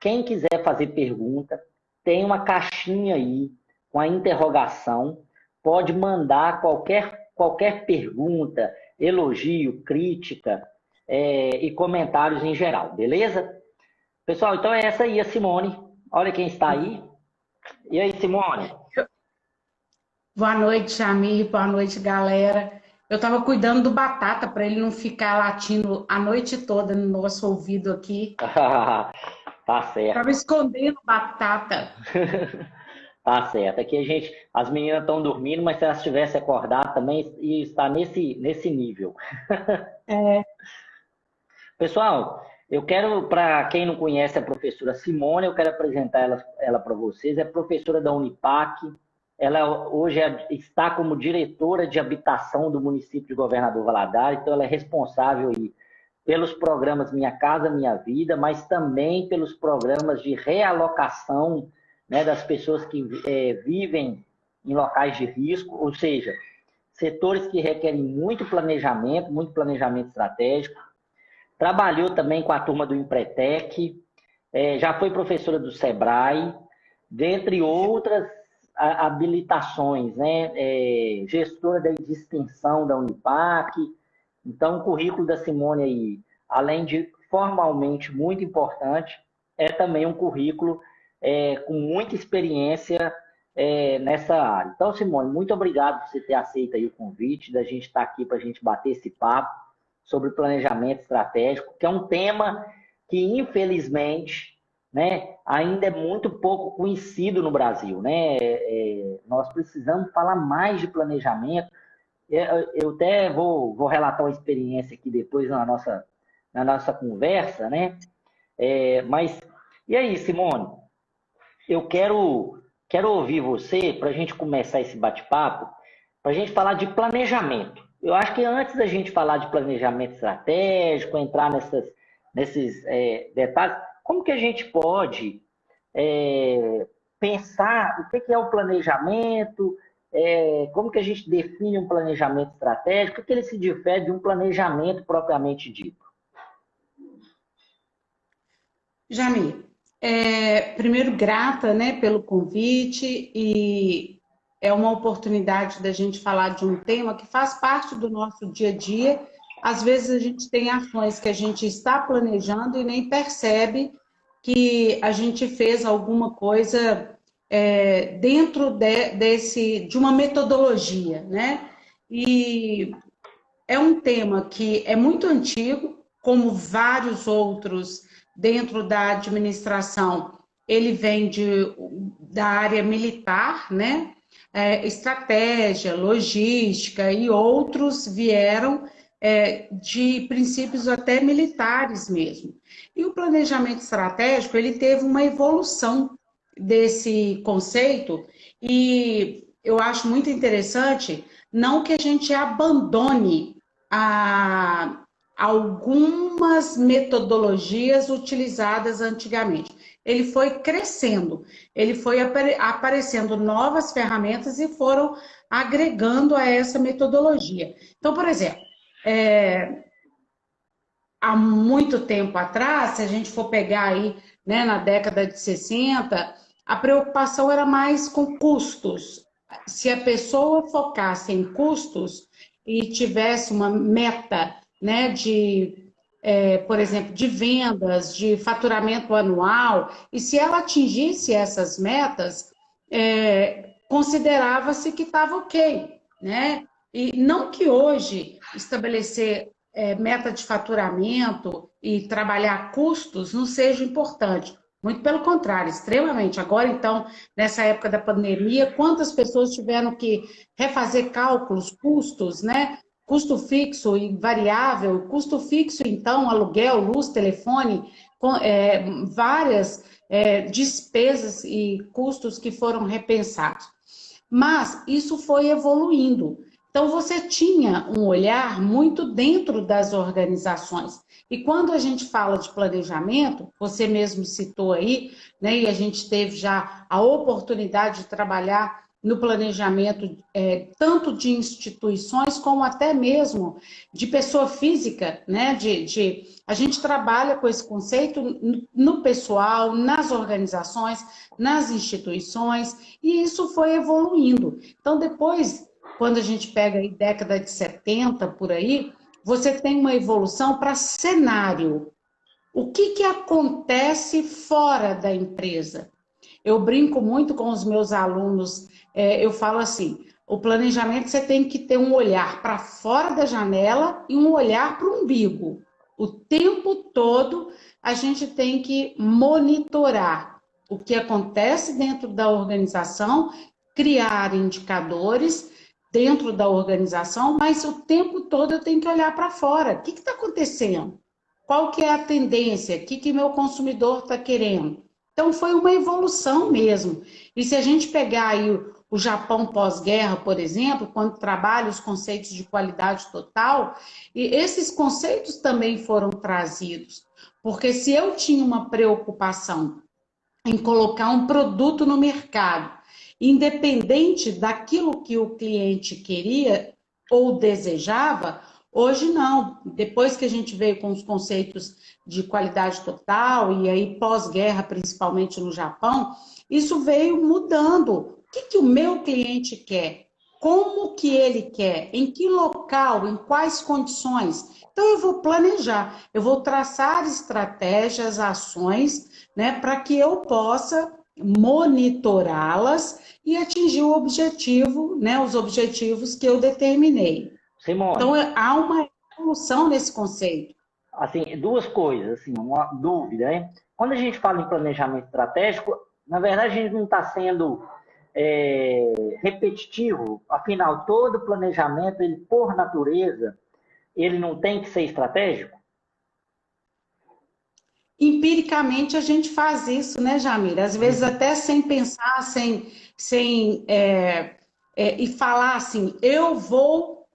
quem quiser fazer pergunta, tem uma caixinha aí com a interrogação, pode mandar qualquer pergunta, elogio, crítica e comentários em geral, beleza? Pessoal, então é essa aí a Simone. Olha quem está aí. E aí, Simone? Boa noite, Jamir. Boa noite, galera. Eu estava cuidando do Batata para ele não ficar latindo a noite toda no nosso ouvido aqui. Tá Estava certo. escondendo Batata. Tá certo. Aqui as meninas estão dormindo, mas se elas tivessem acordado também, ia estar nesse nível. É, Pessoal, eu quero, para quem não conhece a professora Simone, eu quero apresentar ela para vocês. É professora da Unipac. Ela hoje está como diretora de habitação do município de Governador Valadares, então ela é responsável aí pelos programas Minha Casa Minha Vida, mas também pelos programas de realocação, né, das pessoas que vivem em locais de risco, ou seja, setores que requerem muito planejamento estratégico. Trabalhou também com a turma do Empretec, já foi professora do Sebrae, dentre outras habilitações, né? Gestora de extensão da Unipac. Então, o currículo da Simone aí, além de formalmente muito importante, é também um currículo com muita experiência nessa área. Então, Simone, muito obrigado por você ter aceito aí o convite, da gente estar aqui para a gente bater esse papo sobre planejamento estratégico, que é um tema que, infelizmente, né, ainda é muito pouco conhecido no Brasil. Né? Nós precisamos falar mais de planejamento. Eu até vou relatar uma experiência aqui depois na nossa conversa, né? Mas, e aí, Simone? Eu quero ouvir você para a gente começar esse bate-papo, para a gente falar de planejamento. Eu acho que antes da gente falar de planejamento estratégico, entrar nesses detalhes, como que a gente pode é, pensar o que é o planejamento, como que a gente define um planejamento estratégico, o que ele se difere de um planejamento propriamente dito? Jamir, primeiro grata, né, pelo convite e é uma oportunidade da gente falar de um tema que faz parte do nosso dia a dia. Às vezes a gente tem ações que a gente está planejando e nem percebe que a gente fez alguma coisa dentro de uma metodologia, né? E é um tema que é muito antigo, como vários outros dentro da administração. Ele vem da área militar, né? Estratégia, logística e outros vieram de princípios até militares mesmo. E o planejamento estratégico, ele teve uma evolução desse conceito e eu acho muito interessante, não que a gente abandone a algumas metodologias utilizadas antigamente. Ele foi crescendo, ele foi aparecendo novas ferramentas e foram agregando a essa metodologia. Então, por exemplo, há muito tempo atrás, se a gente for pegar aí, né, na década de 60, a preocupação era mais com custos. Se a pessoa focasse em custos e tivesse uma meta, né, por exemplo, de vendas, de faturamento anual, e se ela atingisse essas metas, considerava-se que estava ok, né? E não que hoje estabelecer meta de faturamento e trabalhar custos não seja importante. Muito pelo contrário, extremamente. Agora, então, nessa época da pandemia, quantas pessoas tiveram que refazer cálculos, custos, né? Custo fixo e variável, custo fixo, então, aluguel, luz, telefone, várias despesas e custos que foram repensados. Mas isso foi evoluindo. Então, você tinha um olhar muito dentro das organizações. E quando a gente fala de planejamento, você mesmo citou aí, né, e a gente teve já a oportunidade de trabalhar no planejamento, tanto de instituições como até mesmo de pessoa física, né? A gente trabalha com esse conceito no pessoal, nas organizações, nas instituições, e isso foi evoluindo. Então, depois, quando a gente pega aí década de 70 por aí, você tem uma evolução para cenário. O que acontece fora da empresa? Eu brinco muito com os meus alunos, eu falo assim, o planejamento você tem que ter um olhar para fora da janela e um olhar para o umbigo. O tempo todo a gente tem que monitorar o que acontece dentro da organização, criar indicadores dentro da organização, mas o tempo todo eu tenho que olhar para fora. O que está acontecendo? Qual que é a tendência? O que meu consumidor está querendo? Então, foi uma evolução mesmo. E se a gente pegar aí o Japão pós-guerra, por exemplo, quando trabalha os conceitos de qualidade total, e esses conceitos também foram trazidos. Porque se eu tinha uma preocupação em colocar um produto no mercado, independente daquilo que o cliente queria ou desejava, hoje não. Depois que a gente veio com os conceitos de qualidade total, e aí pós-guerra, principalmente no Japão, isso veio mudando. O que o meu cliente quer? Como que ele quer? Em que local? Em quais condições? Então, eu vou planejar, eu vou traçar estratégias, ações, né, para que eu possa monitorá-las e atingir o objetivo, né, os objetivos que eu determinei. Então, Simone, há uma evolução nesse conceito. assim, duas coisas, assim, uma dúvida, hein? Quando a gente fala em planejamento estratégico, na verdade a gente não está sendo repetitivo, afinal, todo planejamento, ele por natureza, ele não tem que ser estratégico? Empiricamente, a gente faz isso, né, Jamila? Às vezes até sem pensar, e falar assim, eu vou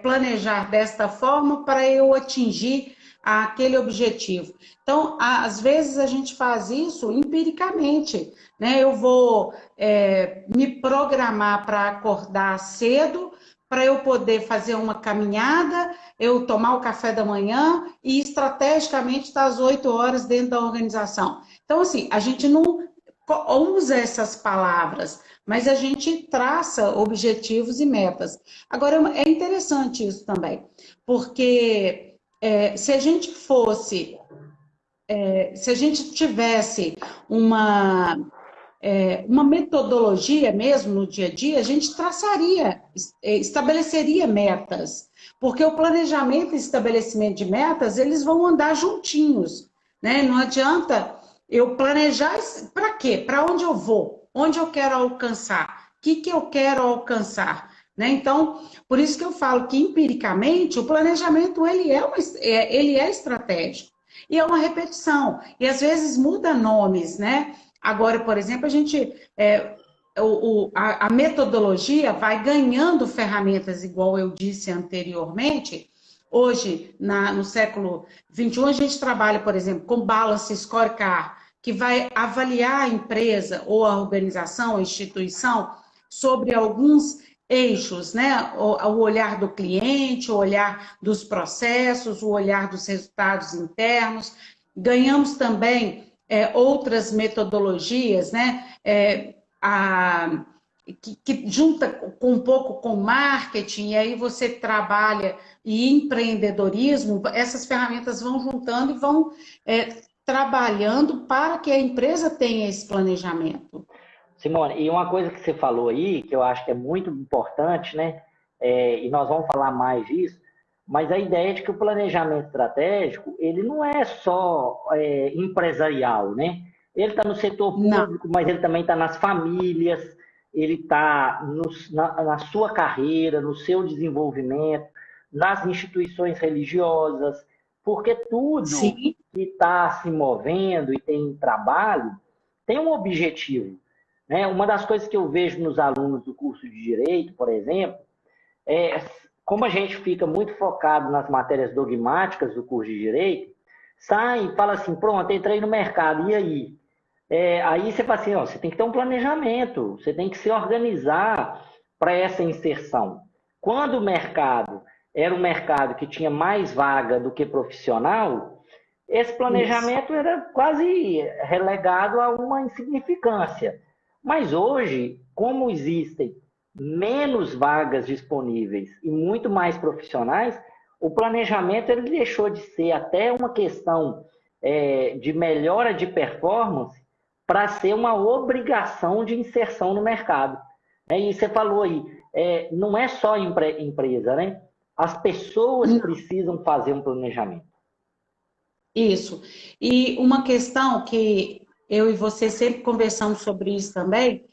planejar desta forma para eu atingir aquele objetivo. Então, às vezes a gente faz isso empiricamente, né? Eu vou me programar para acordar cedo, para eu poder fazer uma caminhada, eu tomar o café da manhã e estrategicamente estar às 8 horas dentro da organização. Então, assim, a gente não usa essas palavras, mas a gente traça objetivos e metas. Agora, é interessante isso também, porque se a gente fosse, se a gente tivesse uma metodologia mesmo no dia a dia, a gente traçaria, estabeleceria metas, porque o planejamento e estabelecimento de metas, eles vão andar juntinhos, né? Não adianta eu planejar, para quê? Para onde eu vou? Onde eu quero alcançar? O que eu quero alcançar? Né? Então, por isso que eu falo que empiricamente o planejamento ele é estratégico e é uma repetição e às vezes muda nomes, né? Agora, por exemplo, a metodologia vai ganhando ferramentas, igual eu disse anteriormente. Hoje, no século XXI, a gente trabalha, por exemplo, com Balance Scorecard, que vai avaliar a empresa ou a organização, a instituição, sobre alguns eixos, né? O olhar do cliente, o olhar dos processos, o olhar dos resultados internos. Ganhamos também outras metodologias, né? Que junta um pouco com marketing, e aí você trabalha e empreendedorismo, essas ferramentas vão juntando e vão trabalhando para que a empresa tenha esse planejamento. Simone, e uma coisa que você falou aí, que eu acho que é muito importante, né? E nós vamos falar mais disso, mas a ideia de que o planejamento estratégico, ele não é só empresarial, né? Ele está no setor Não, público, mas ele também está nas famílias, ele está na sua carreira, no seu desenvolvimento, nas instituições religiosas, porque tudo sim, que está se movendo e tem trabalho tem um objetivo. Né? Uma das coisas que eu vejo nos alunos do curso de Direito, por exemplo, é como a gente fica muito focado nas matérias dogmáticas do curso de Direito, sai e fala assim, pronto, entrei no mercado, e aí? Aí você fala assim, ó, você tem que ter um planejamento, você tem que se organizar para essa inserção. Quando o mercado era um mercado que tinha mais vaga do que profissional, esse Isso. planejamento era quase relegado a uma insignificância. Mas hoje, como existem menos vagas disponíveis e muito mais profissionais, o planejamento ele deixou de ser até uma questão de melhora de performance para ser uma obrigação de inserção no mercado. E você falou aí, não é só empresa, né? As pessoas precisam fazer um planejamento. Isso. E uma questão que eu e você sempre conversamos sobre isso também,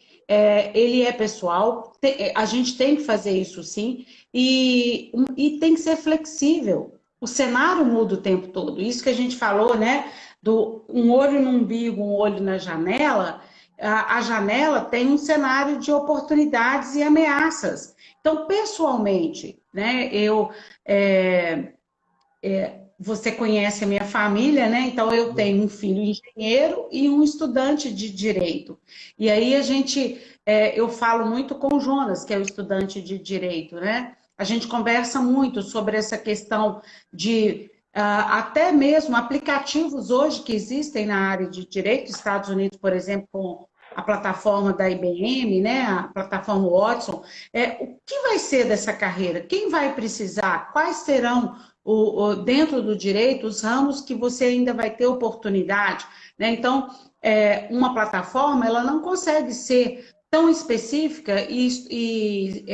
ele é pessoal, a gente tem que fazer isso sim, e tem que ser flexível. O cenário muda o tempo todo. Isso que a gente falou, né? Do um olho no umbigo, um olho na janela, a janela tem um cenário de oportunidades e ameaças. Então, pessoalmente, né, é, você conhece a minha família, né? Então eu tenho um filho engenheiro e um estudante de direito. E aí eu falo muito com o Jonas, que é o estudante de direito, né? A gente conversa muito sobre essa questão de até mesmo aplicativos hoje que existem na área de direito, Estados Unidos, por exemplo, com a plataforma da IBM, né? A plataforma Watson. O que vai ser dessa carreira? Quem vai precisar? Quais serão dentro do direito, os ramos que você ainda vai ter oportunidade, né? Então, uma plataforma, ela não consegue ser tão específica e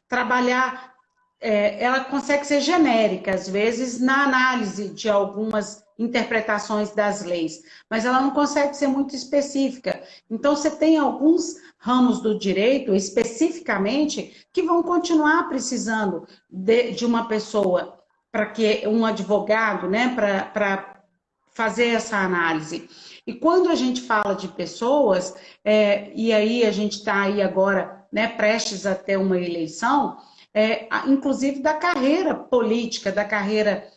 trabalhar, ela consegue ser genérica, às vezes, na análise de algumas interpretações das leis, mas ela não consegue ser muito específica. Então, você tem alguns ramos do direito, especificamente, que vão continuar precisando de uma pessoa para que um advogado, né, para fazer essa análise. E quando a gente fala de pessoas, e aí a gente está aí agora, né, prestes a ter uma eleição, inclusive da carreira política, da carreira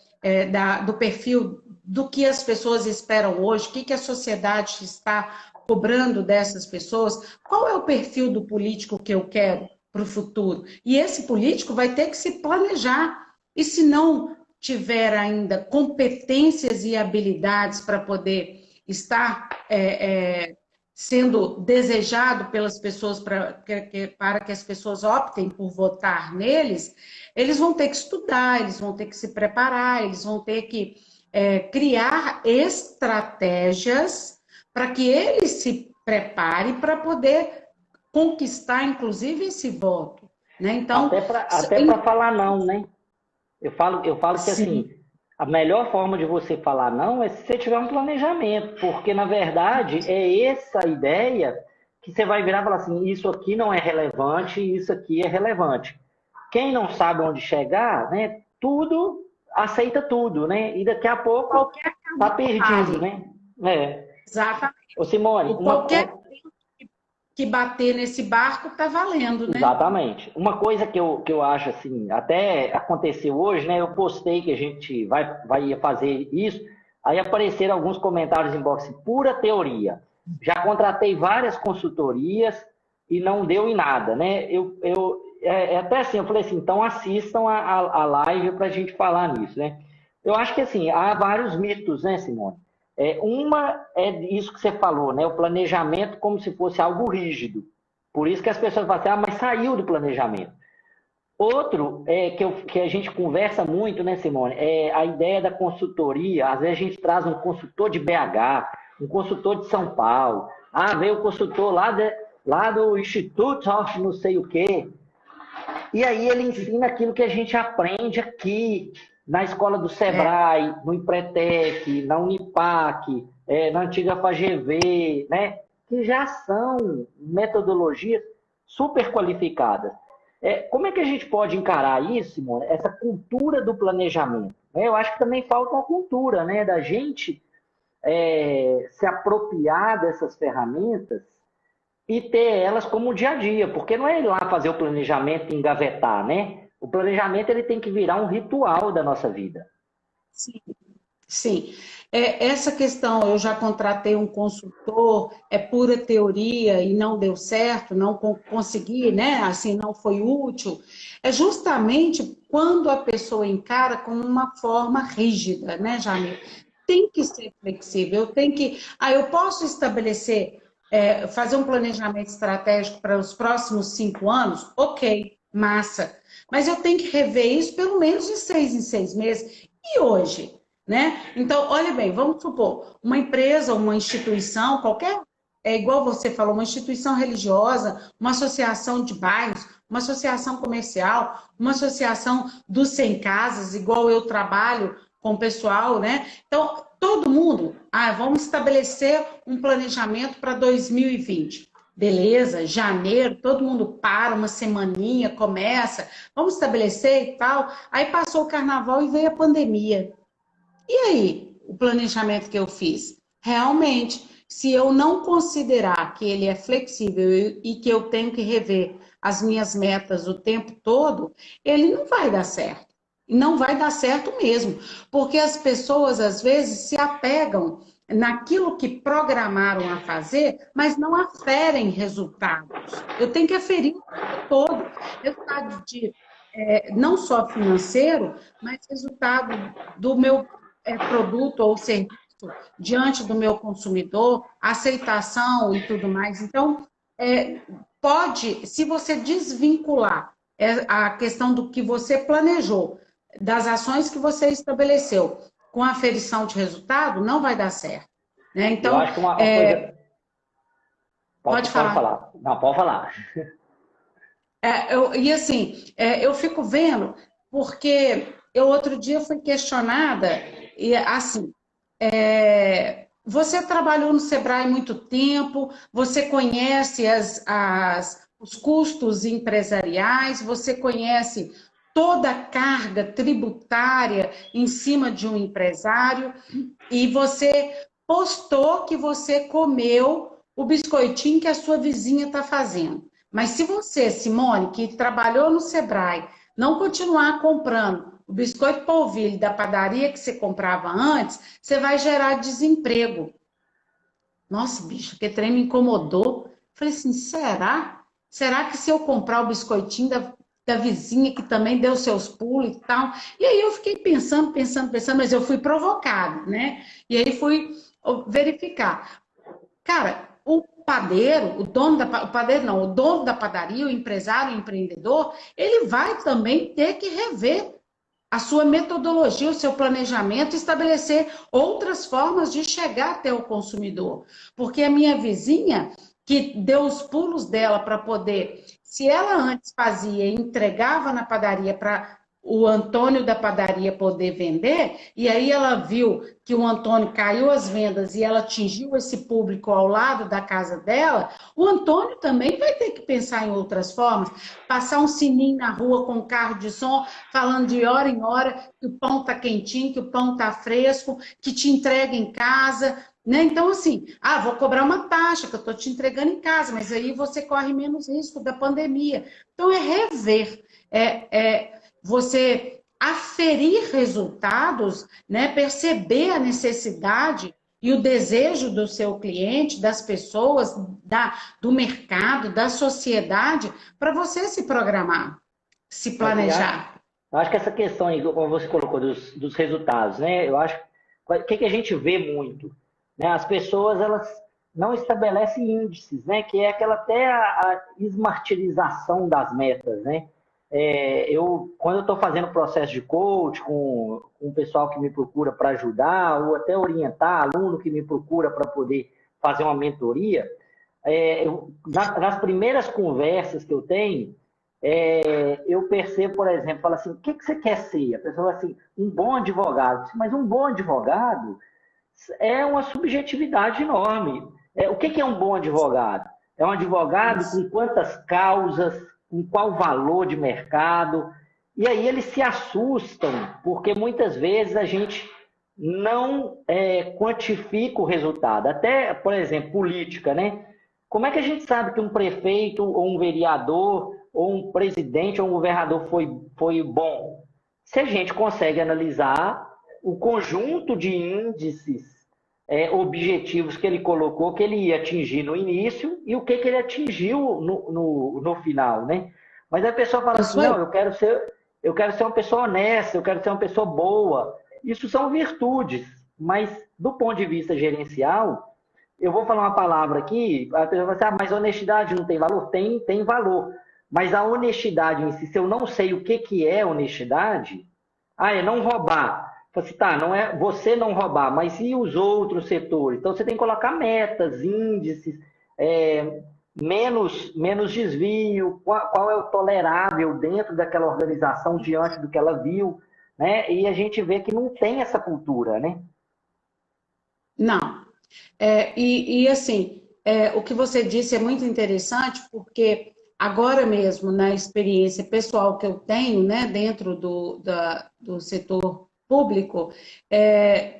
do perfil do que as pessoas esperam hoje, o que a sociedade está cobrando dessas pessoas, qual é o perfil do político que eu quero para o futuro? E esse político vai ter que se planejar. E se não tiver ainda competências e habilidades para poder estar sendo desejado pelas pessoas para que as pessoas optem por votar neles, eles vão ter que estudar, eles vão ter que se preparar, eles vão ter que criar estratégias para que eles se preparem para poder conquistar, inclusive, esse voto. Né? Então, Até para falar não, né? Eu falo que sim, assim, a melhor forma de você falar não é se você tiver um planejamento, porque na verdade é essa ideia que você vai virar e falar assim, isso aqui não é relevante, isso aqui é relevante. Quem não sabe onde chegar, né, tudo aceita tudo, né? E daqui a pouco qualquer tá caminho perdido, vale. né? É. Exatamente. Ô Simone, Qualquer que bater nesse barco está valendo, né? exatamente. Uma coisa que eu acho assim, até aconteceu hoje, né? Eu postei que a gente vai fazer isso, aí apareceram alguns comentários em box, pura teoria. Já contratei várias consultorias e não deu em nada, né? Até assim, eu falei assim, então assistam a live para a gente falar nisso, né? Eu acho que assim, há vários mitos, né, Simone? Uma é isso que você falou, né? O planejamento como se fosse algo rígido. Por isso que as pessoas falam assim, mas saiu do planejamento. Outro que a gente conversa muito, né, Simone, é a ideia da consultoria. Às vezes a gente traz um consultor de BH, um consultor de São Paulo. Veio o consultor lá do Instituto of não sei o quê. E aí ele ensina aquilo que a gente aprende aqui, na escola do Sebrae, no Empretec, na Unipac, na antiga FAGV, né? Que já são metodologias super qualificadas. Como é que a gente pode encarar isso, Simone? Essa cultura do planejamento. Eu acho que também falta uma cultura, né? Da gente se apropriar dessas ferramentas e ter elas como dia a dia, porque não é ir lá fazer o planejamento e engavetar, né? O planejamento ele tem que virar um ritual da nossa vida. Sim. Sim. Essa questão, eu já contratei um consultor, é pura teoria e não deu certo, não consegui, né? Assim, não foi útil. É justamente quando a pessoa encara com uma forma rígida, né, Jamil? Tem que ser flexível, eu posso estabelecer, fazer um planejamento estratégico para os próximos 5 anos? Ok, massa. Mas eu tenho que rever isso pelo menos de 6 em 6 meses. E hoje? Né? Então, olha bem, vamos supor, uma empresa, uma instituição, qualquer, é igual você falou, uma instituição religiosa, uma associação de bairros, uma associação comercial, uma associação dos sem casas, igual eu trabalho com o pessoal, né? Então, todo mundo, vamos estabelecer um planejamento para 2020. Beleza, janeiro, todo mundo para, uma semaninha, começa, vamos estabelecer e tal. Aí passou o carnaval e veio a pandemia. E aí, o planejamento que eu fiz? Realmente, se eu não considerar que ele é flexível e que eu tenho que rever as minhas metas o tempo todo, ele não vai dar certo. E não vai dar certo mesmo, porque as pessoas às vezes se apegam naquilo que programaram a fazer, mas não aferem resultados. Eu tenho que aferir o tempo todo. Resultado não só financeiro, mas resultado do meu produto ou serviço diante do meu consumidor, aceitação e tudo mais. Então, pode, se você desvincular a questão do que você planejou, das ações que você estabeleceu, com a aferição de resultado, não vai dar certo. Né? Eu Então, acho que uma coisa... pode Pode falar. falar. Não, pode falar. E assim, eu fico vendo, porque eu outro dia fui questionada, e assim, você trabalhou no Sebrae muito tempo, você conhece os custos empresariais, você conhece toda a carga tributária em cima de um empresário, e você postou que você comeu o biscoitinho que a sua vizinha está fazendo. Mas se você, Simone, que trabalhou no Sebrae, não continuar comprando o biscoito polvilho da padaria que você comprava antes, você vai gerar desemprego. Nossa, bicho, que trem me incomodou. Falei assim, será? Será que se eu comprar o biscoitinho da vizinha que também deu seus pulos e tal? E aí eu fiquei pensando, mas eu fui provocada, né? E aí fui verificar. Cara, o padeiro, o padeiro não, o dono da padaria, o empresário, o empreendedor, ele vai também ter que rever a sua metodologia, o seu planejamento, estabelecer outras formas de chegar até o consumidor. Porque a minha vizinha, que deu os pulos dela para poder, se ela antes fazia e entregava na padaria para o Antônio da padaria poder vender, e aí ela viu que o Antônio caiu as vendas e ela atingiu esse público ao lado da casa dela, o Antônio também vai ter que pensar em outras formas, passar um sininho na rua com um carro de som, falando de hora em hora que o pão está quentinho, que o pão está fresco, que te entrega em casa, né? Então, assim, vou cobrar uma taxa que eu estou te entregando em casa, mas aí você corre menos risco da pandemia. Então, é rever, você aferir resultados, né? Perceber a necessidade e o desejo do seu cliente, das pessoas, do mercado, da sociedade, para você se programar, se planejar. Eu acho que essa questão aí, como você colocou, dos resultados, né? Eu acho que a gente vê muito, né? As pessoas, elas não estabelecem índices, né? Que é aquela até a esmartirização das metas, né? Quando eu estou fazendo processo de coach com o pessoal que me procura para ajudar, ou até orientar aluno que me procura para poder fazer uma mentoria, nas primeiras conversas que eu tenho, eu percebo, por exemplo, falo assim, o que você quer ser? A pessoa fala assim, um bom advogado. Mas um bom advogado é uma subjetividade enorme. O que é um bom advogado? É um advogado com quantas causas, com qual valor de mercado. E aí eles se assustam, porque muitas vezes a gente não quantifica o resultado. Até, por exemplo, política, né? Como é que a gente sabe que um prefeito ou um vereador ou um presidente ou um governador foi bom? Se a gente consegue analisar o conjunto de índices, objetivos que ele colocou, que ele ia atingir no início e o que ele atingiu no final, né? Mas a pessoa fala assim, não, eu quero ser uma pessoa honesta, eu quero ser uma pessoa boa. Isso são virtudes, mas do ponto de vista gerencial, eu vou falar uma palavra aqui, a pessoa vai dizer, mas honestidade não tem valor? Tem valor. Mas a honestidade em si, se eu não sei o que é honestidade, é não roubar. Fala assim, tá, não é você não roubar, mas e os outros setores? Então você tem que colocar metas, índices, menos desvio, qual é o tolerável dentro daquela organização diante do que ela viu, né? E a gente vê que não tem essa cultura, né? Não. Assim, o que você disse é muito interessante, porque agora mesmo, na experiência pessoal que eu tenho, né, dentro do setor público,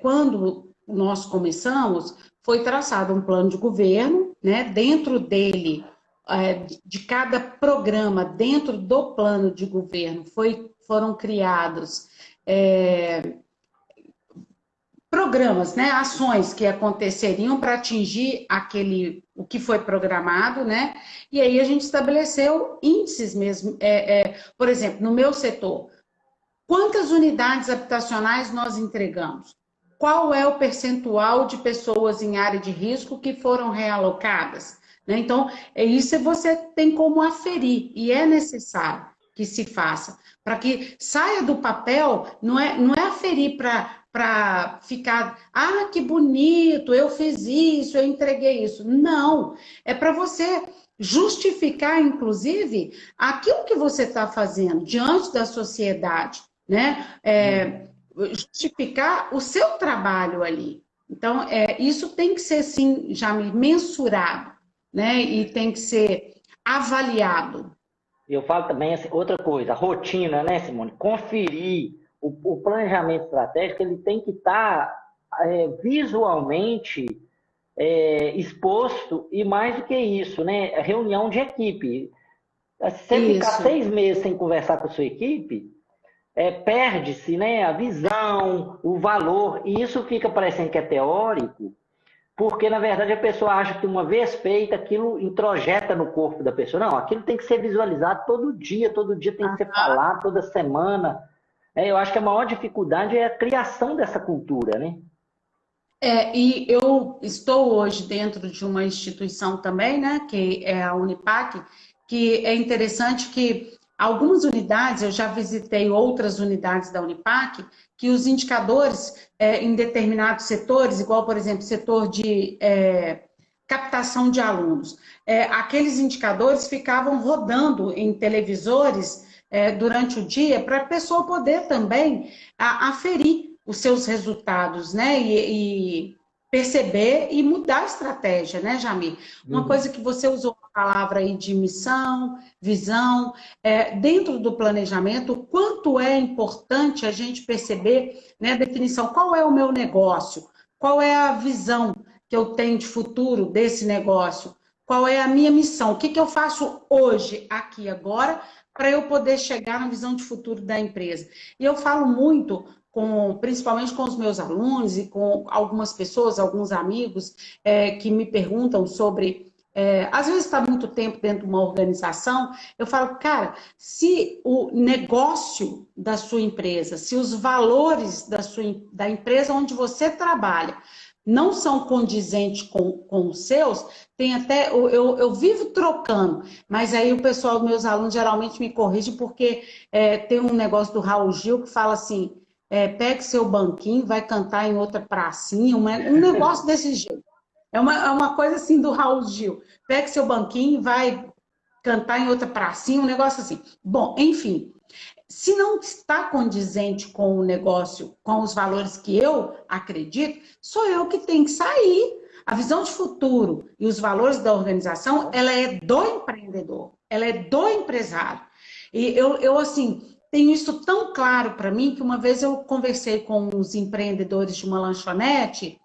quando nós começamos, foi traçado um plano de governo, né, dentro dele, de cada programa, dentro do plano de governo, foram criados programas, né, ações que aconteceriam para atingir o que foi programado, né? E aí a gente estabeleceu índices mesmo. Por exemplo, no meu setor, quantas unidades habitacionais nós entregamos? Qual é o percentual de pessoas em área de risco que foram realocadas? Né? Então, isso você tem como aferir, e é necessário que se faça, para que saia do papel, não é aferir para ficar, que bonito, eu fiz isso, eu entreguei isso. Não, é para você justificar, inclusive, aquilo que você está fazendo diante da sociedade, né? Justificar o seu trabalho ali. Então, isso tem que ser, sim, já mensurado, né? E tem que ser avaliado. Eu falo também assim, outra coisa, a rotina, né, Simone? Conferir o planejamento estratégico, ele tem que estar visualmente exposto, e mais do que isso, né? Reunião de equipe. Se você ficar 6 meses sem conversar com a sua equipe, perde-se, né, a visão, o valor, e isso fica parecendo que é teórico, porque, na verdade, a pessoa acha que uma vez feita, aquilo introjeta no corpo da pessoa. Não, aquilo tem que ser visualizado todo dia tem que ser falado, toda semana. Eu acho que a maior dificuldade é a criação dessa cultura, né? E eu estou hoje dentro de uma instituição também, né, que é a Unipac, que é interessante que algumas unidades, eu já visitei outras unidades da Unipac, que os indicadores em determinados setores, igual, por exemplo, setor de captação de alunos, aqueles indicadores ficavam rodando em televisores durante o dia para a pessoa poder também aferir os seus resultados, né? E perceber e mudar a estratégia, né, Jamil? Uma coisa que você usou a palavra aí de missão, visão, dentro do planejamento, o quanto é importante a gente perceber, né, a definição, qual é o meu negócio, qual é a visão que eu tenho de futuro desse negócio, qual é a minha missão, o que eu faço hoje, aqui, agora, para eu poder chegar na visão de futuro da empresa. E eu falo muito, principalmente com os meus alunos e com algumas pessoas, alguns amigos que me perguntam sobre... às vezes está muito tempo dentro de uma organização, eu falo, cara, se o negócio da sua empresa, se os valores da empresa onde você trabalha não são condizentes com os seus, tem até, eu vivo trocando, mas aí o pessoal, meus alunos geralmente me corrige porque tem um negócio do Raul Gil que fala assim, pegue seu banquinho, vai cantar em outra pracinha, um negócio desse jeito. É uma coisa assim do Raul Gil, pegue seu banquinho, vai cantar em outra pracinha, um negócio assim. Bom, enfim, se não está condizente com o negócio, com os valores que eu acredito, sou eu que tenho que sair. A visão de futuro e os valores da organização, ela é do empreendedor, ela é do empresário. E eu assim, tenho isso tão claro para mim que uma vez eu conversei com os empreendedores de uma lanchonete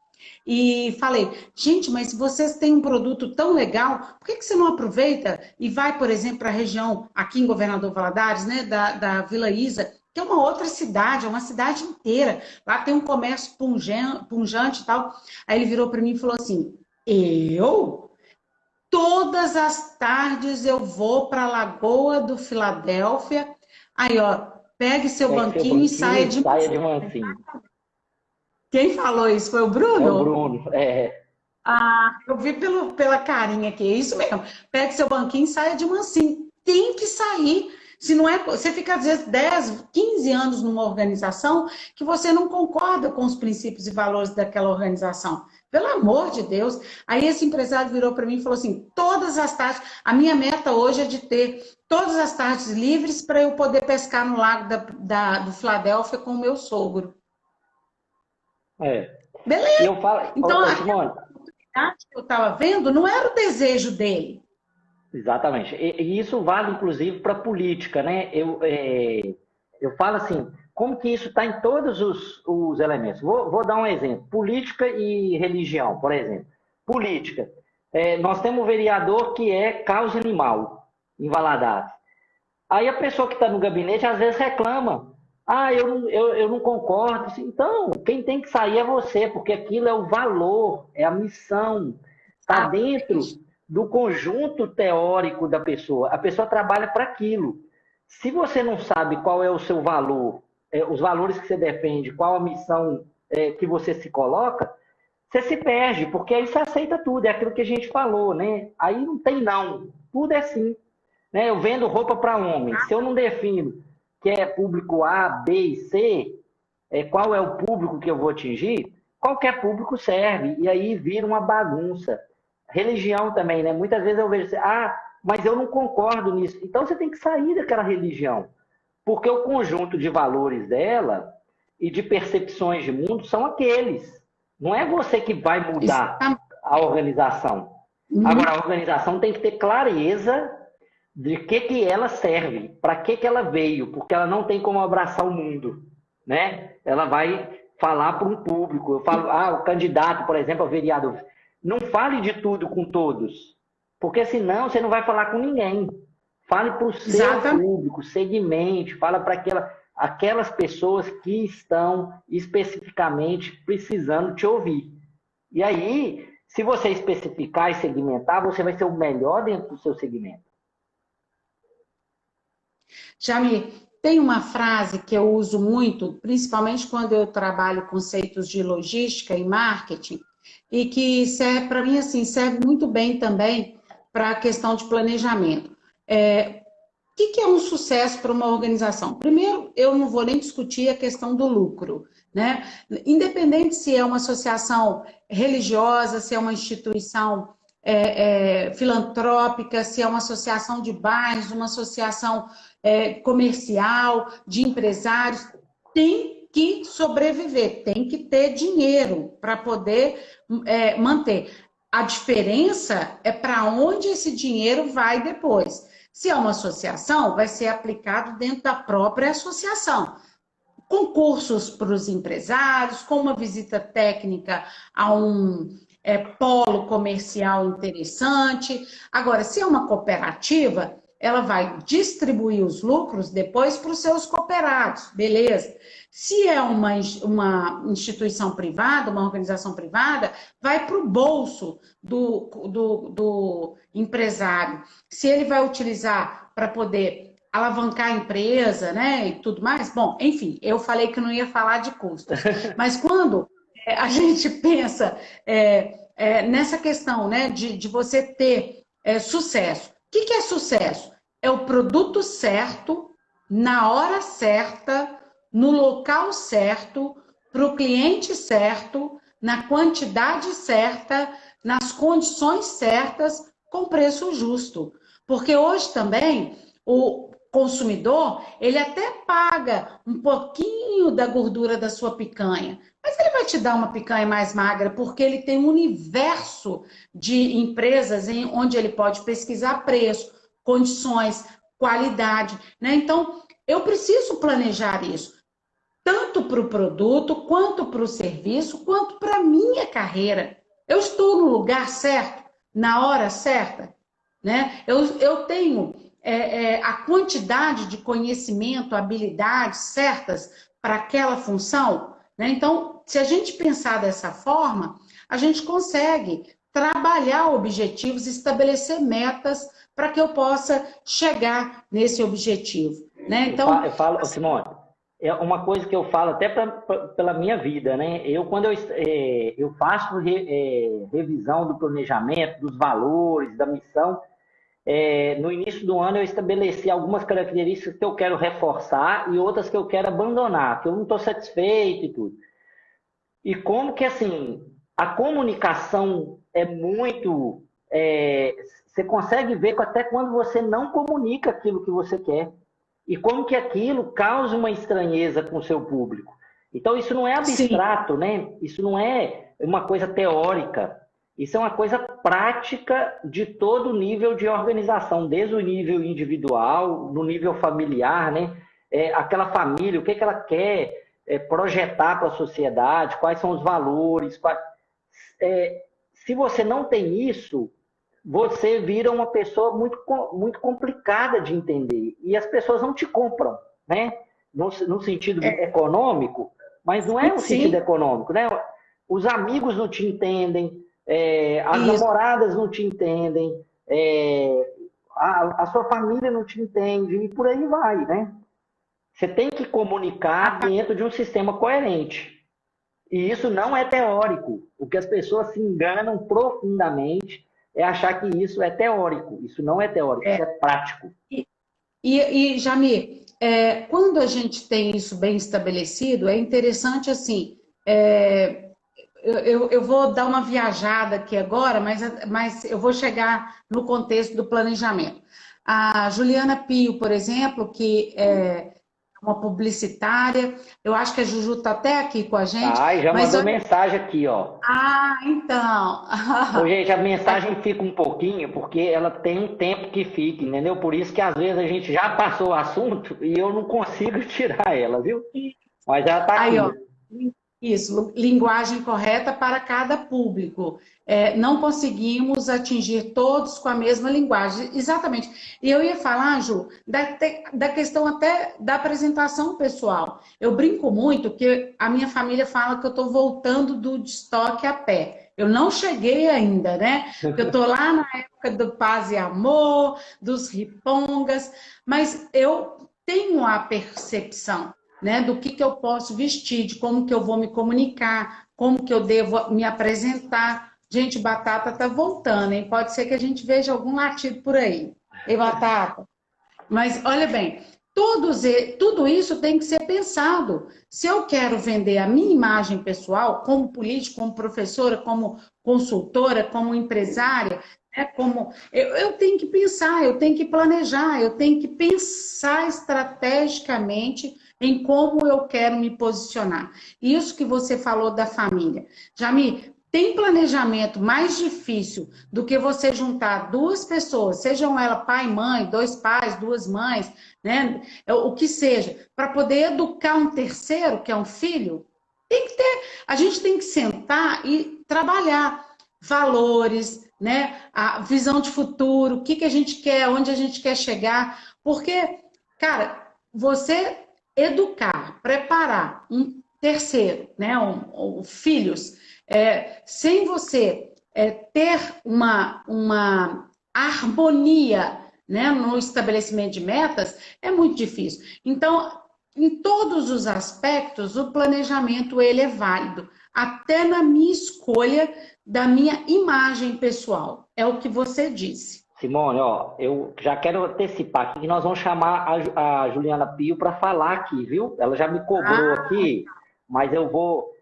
e falei, gente, mas vocês têm um produto tão legal, por que você não aproveita e vai, por exemplo, para a região aqui em Governador Valadares, né, da Vila Isa, que é uma outra cidade, é uma cidade inteira. Lá tem um comércio pujante e tal. Aí ele virou para mim e falou assim, todas as tardes eu vou para a Lagoa do Filadélfia. Aí, ó, pegue seu banquinho e saia de mansinho. Quem falou isso? Foi o Bruno? É o Bruno, Ah, eu vi pela carinha aqui, é isso mesmo. Pegue seu banquinho e saia de mansinho. Tem que sair. Se não é, você fica, às vezes, 10, 15 anos numa organização que você não concorda com os princípios e valores daquela organização. Pelo amor de Deus. Aí esse empresário virou para mim e falou assim, todas as tardes, a minha meta hoje é de ter todas as tardes livres para eu poder pescar no lago do Filadélfia com o meu sogro. Beleza. E eu falo, então, Simone, que eu estava vendo não era o desejo dele. Exatamente. E isso vale, inclusive, para a política, né? Eu falo assim, como que isso está em todos os elementos. Vou dar um exemplo. Política e religião, por exemplo. Política. Nós temos um vereador que é causa animal, em Valadares. Aí a pessoa que está no gabinete, às vezes, reclama. Ah, eu não concordo. Então, quem tem que sair é você, porque aquilo é o valor, é a missão. Está dentro do conjunto teórico da pessoa. A pessoa trabalha para aquilo. Se você não sabe qual é o seu valor, os valores que você defende, qual a missão que você se coloca, você se perde, porque aí você aceita tudo. É aquilo que a gente falou, né? Aí não tem não. Tudo é sim. Né? Eu vendo roupa para homem. Se eu não defino que é público A, B e C, qual é o público que eu vou atingir, qualquer público serve. E aí vira uma bagunça. Religião também, né? Muitas vezes eu vejo assim, mas eu não concordo nisso. Então você tem que sair daquela religião. Porque o conjunto de valores dela e de percepções de mundo são aqueles. Não é você que vai mudar a organização. Agora, a organização tem que ter clareza de que ela serve, para que ela veio, porque ela não tem como abraçar o mundo, né? Ela vai falar para um público. Eu falo, o candidato, por exemplo, ao vereador, não fale de tudo com todos, porque senão você não vai falar com ninguém. Fale para o seu público, segmente, fala para aquelas pessoas que estão especificamente precisando te ouvir. E aí, se você especificar e segmentar, você vai ser o melhor dentro do seu segmento. Jamir, tem uma frase que eu uso muito, principalmente quando eu trabalho conceitos de logística e marketing, e que serve, para mim, assim, serve muito bem também para a questão de planejamento. O que é um sucesso para uma organização? Primeiro, eu não vou nem discutir a questão do lucro, né? Independente se é uma associação religiosa, se é uma instituição filantrópica, se é uma associação de bairros, uma associação comercial, de empresários, tem que sobreviver, tem que ter dinheiro para poder manter. A diferença é para onde esse dinheiro vai depois. Se é uma associação, vai ser aplicado dentro da própria associação. Concursos para os empresários, com uma visita técnica a um polo comercial interessante. Agora, se é uma cooperativa, ela vai distribuir os lucros depois para os seus cooperados, beleza? Se é uma instituição privada, uma organização privada, vai para o bolso do empresário. Se ele vai utilizar para poder alavancar a empresa, né, e tudo mais, bom, enfim, eu falei que não ia falar de custos, mas quando a gente pensa nessa questão, né, de você ter sucesso, o que é sucesso? É o produto certo, na hora certa, no local certo, para o cliente certo, na quantidade certa, nas condições certas, com preço justo. Porque hoje também o consumidor, ele até paga um pouquinho da gordura da sua picanha, mas ele vai te dar uma picanha mais magra, porque ele tem um universo de empresas onde ele pode pesquisar preço, condições, qualidade, né? Então, eu preciso planejar isso, tanto para o produto, quanto para o serviço, quanto para a minha carreira. Eu estou no lugar certo, na hora certa, né? Eu tenho a quantidade de conhecimento, habilidades certas para aquela função, né? Então, se a gente pensar dessa forma, a gente consegue trabalhar objetivos, estabelecer metas para que eu possa chegar nesse objetivo, né? Então, Eu falo, Simone, é uma coisa que eu falo até pela minha vida, né? Quando eu faço revisão do planejamento, dos valores, da missão, no início do ano eu estabeleci algumas características que eu quero reforçar e outras que eu quero abandonar, que eu não estou satisfeito e tudo. E como que, assim, a comunicação é muito... você consegue ver até quando você não comunica aquilo que você quer. E como que aquilo causa uma estranheza com o seu público. Então, isso não é sim, abstrato, né? Isso não é uma coisa teórica. Isso é uma coisa prática de todo nível de organização, desde o nível individual, no nível familiar, né? Aquela família, o que ela quer projetar para a sociedade, quais são os valores. Se você não tem isso, você vira uma pessoa muito complicada de entender. E as pessoas não te compram, né? No sentido econômico, mas não é um sentido sim, econômico, né? Os amigos não te entendem, as isso. namoradas não te entendem, a sua família não te entende, e por aí vai, né? Você tem que comunicar dentro de um sistema coerente. E isso não é teórico. O que as pessoas se enganam profundamente é achar que isso é teórico. Isso não é teórico, isso é prático. Jamir, quando a gente tem isso bem estabelecido, é interessante assim. Eu vou dar uma viajada aqui agora, mas eu vou chegar no contexto do planejamento. A Juliana Pio, por exemplo, que é uma publicitária, eu acho que a Juju está até aqui com a gente, Tá, e já mas mandou olha. mensagem aqui, ó. Ah, então. Ô, gente, a mensagem fica um pouquinho, porque ela tem um tempo que fica, entendeu? Por isso que às vezes a gente já passou o assunto e eu não consigo tirar ela, viu? Mas ela tá Aí, aqui. ó. Isso, linguagem correta para cada público. Não conseguimos atingir todos com a mesma linguagem. Exatamente. E eu ia falar, Ju, da questão até da apresentação pessoal. Eu brinco muito que a minha família fala que eu estou voltando do estoque a pé. Eu não cheguei ainda, né? Porque eu estou lá na época do paz e amor, dos ripongas, mas eu tenho a percepção, né, do que eu posso vestir, de como que eu vou me comunicar, como que eu devo me apresentar. Gente, Batata tá voltando, hein? Pode ser que a gente veja algum latido por aí. Ei, Batata? Mas, olha bem, tudo isso tem que ser pensado. Se eu quero vender a minha imagem pessoal, como política, como professora, como consultora, como empresária, eu tenho que pensar, eu tenho que planejar, eu tenho que pensar estrategicamente em como eu quero me posicionar. Isso que você falou da família. Jamie, tem planejamento mais difícil do que você juntar duas pessoas, sejam elas pai, mãe, dois pais, duas mães, né? O que seja, para poder educar um terceiro, que é um filho? A gente tem que sentar e trabalhar valores, né? A visão de futuro, o que a gente quer, onde a gente quer chegar, porque, cara, você educar, preparar um terceiro, né? Filhos, sem você ter uma harmonia, né, no estabelecimento de metas, é muito difícil. Então, em todos os aspectos, o planejamento ele é válido, até na minha escolha da minha imagem pessoal. É o que você disse. Simone, ó, eu já quero antecipar aqui que nós vamos chamar a Juliana Pio para falar aqui, viu? Ela já me cobrou aqui, mas eu vou.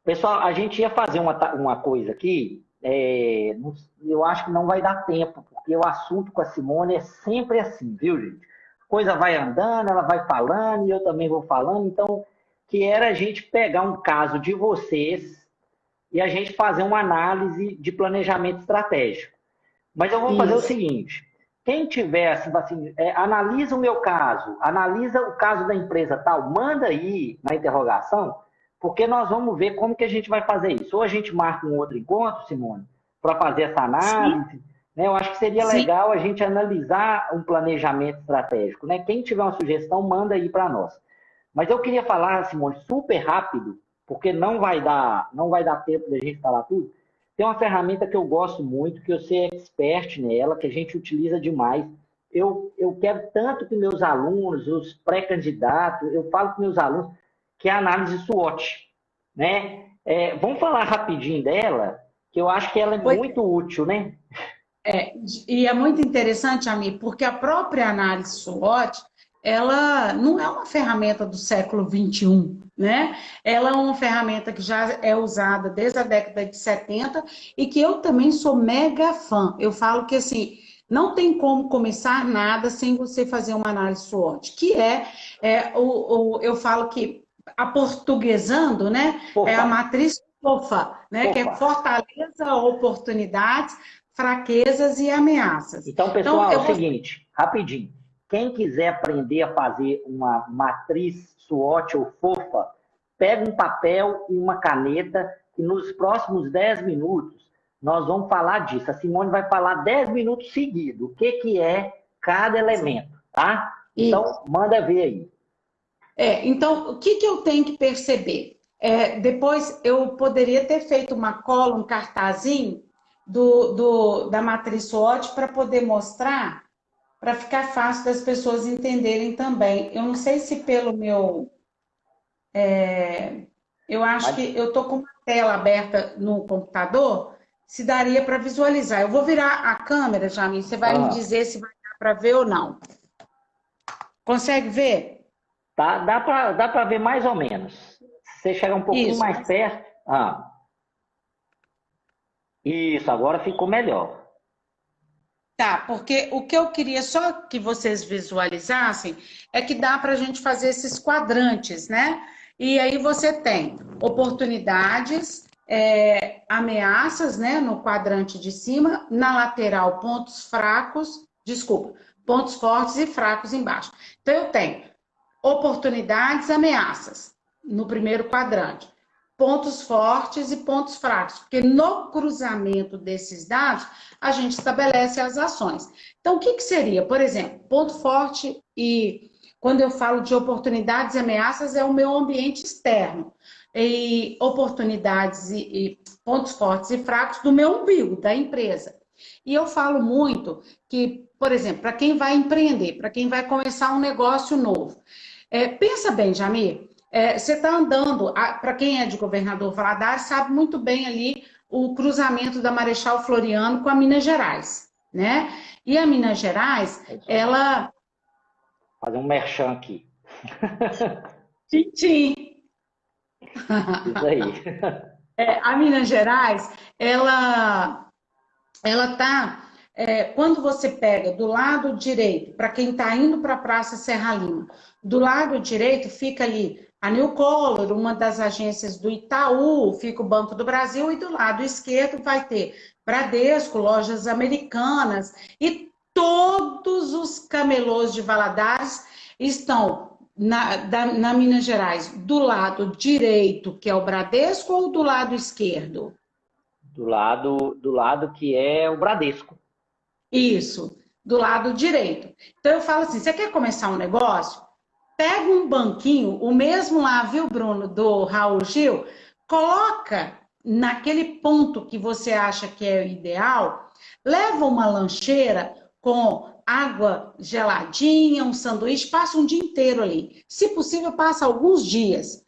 Pessoal, a gente ia fazer uma coisa aqui, eu acho que não vai dar tempo, porque o assunto com a Simone é sempre assim, viu, gente? Coisa vai andando, ela vai falando e eu também vou falando, então, que era a gente pegar um caso de vocês e a gente fazer uma análise de planejamento estratégico. Mas eu vou fazer o Isso. seguinte: quem tiver, assim, analisa o meu caso, analisa o caso da empresa tal, manda aí na interrogação, porque nós vamos ver como que a gente vai fazer isso. Ou a gente marca um outro encontro, Simone, para fazer essa Sim. análise, né? Eu acho que seria Sim. legal a gente analisar um planejamento estratégico, né? Quem tiver uma sugestão, manda aí para nós. Mas eu queria falar, Simone, super rápido, porque não vai dar tempo da gente falar tudo. Tem uma ferramenta que eu gosto muito, que eu sou expert nela, que a gente utiliza demais. Eu quero tanto que meus alunos, os pré-candidatos, eu falo com meus alunos, que é a análise SWOT, né? Vamos falar rapidinho dela, que eu acho que ela é Pois muito útil, né? é, e é muito interessante, Ami, porque a própria análise SWOT, ela não é uma ferramenta do século XXI, né? Ela é uma ferramenta que já é usada desde a década de 70 e que eu também sou mega fã. Eu falo que, assim, não tem como começar nada sem você fazer uma análise SWOT, que eu falo que, aportuguesando, né? É a Fofa, matriz FOFA, né? Que é fofa. fortaleza, oportunidades, fraquezas e ameaças. Então, Então, pessoal, é o eu vou. seguinte, rapidinho. Quem quiser aprender a fazer uma matriz SWOT ou fofa, pega um papel e uma caneta e nos próximos 10 minutos nós vamos falar disso. A Simone vai falar 10 minutos seguidos, o que é cada elemento, tá? Isso. Então, manda ver aí. Então, o que eu tenho que perceber? Depois, eu poderia ter feito uma cola, um cartazinho da matriz SWOT para poder mostrar, para ficar fácil das pessoas entenderem também. Eu não sei se pelo meu. Eu acho Mas que eu estou com uma tela aberta no computador, se daria para visualizar. Eu vou virar a câmera, Jamil, você vai me ah, dizer se vai dar para ver ou não. Consegue ver? tá, dá para ver mais ou menos. Se você chegar um pouquinho Isso. mais perto. Isso, agora ficou melhor. Tá, porque o que eu queria só que vocês visualizassem é que dá para a gente fazer esses quadrantes, né? E aí você tem oportunidades, ameaças, né? No quadrante de cima, na lateral, pontos fracos, desculpa, pontos fortes e fracos embaixo. Então eu tenho oportunidades, ameaças no primeiro quadrante, pontos fortes e pontos fracos, porque no cruzamento desses dados a gente estabelece as ações. Então, o que seria? Por exemplo, ponto forte e quando eu falo de oportunidades e ameaças é o meu ambiente externo. E oportunidades e pontos fortes e fracos do meu umbigo, da empresa. E eu falo muito que, por exemplo, para quem vai empreender, para quem vai começar um negócio novo, pensa bem, Jamir, você está andando, para quem é de Governador Valadares, sabe muito bem ali o cruzamento da Marechal Floriano com a Minas Gerais, né? E a Minas Gerais, ela... Fazer um merchan aqui. Tchim, Isso aí. a Minas Gerais, ela tá, quando você pega do lado direito, para quem está indo para a Praça Serra Lima, do lado direito fica ali a New Color, uma das agências do Itaú, fica o Banco do Brasil, e do lado esquerdo vai ter Bradesco, lojas americanas, e todos os camelôs de Valadares estão na Minas Gerais, do lado direito, que é o Bradesco, ou do lado esquerdo? Do lado que é o Bradesco. Isso, do lado direito. Então eu falo assim: você quer começar um negócio? Pega um banquinho, o mesmo lá, viu, Bruno, do Raul Gil, coloca naquele ponto que você acha que é o ideal, leva uma lancheira com água geladinha, um sanduíche, passa um dia inteiro ali. Se possível, passa alguns dias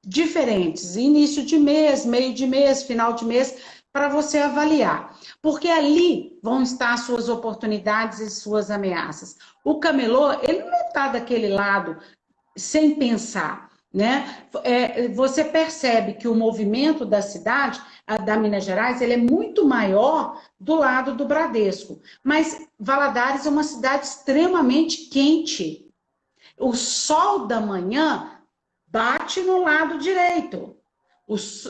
diferentes, início de mês, meio de mês, final de mês, para você avaliar. Porque ali vão estar suas oportunidades e suas ameaças. O camelô, ele não está daquele lado sem pensar, né? Você percebe que o movimento da cidade, da Minas Gerais, ele é muito maior do lado do Bradesco. Mas Valadares é uma cidade extremamente quente. O sol da manhã bate no lado direito,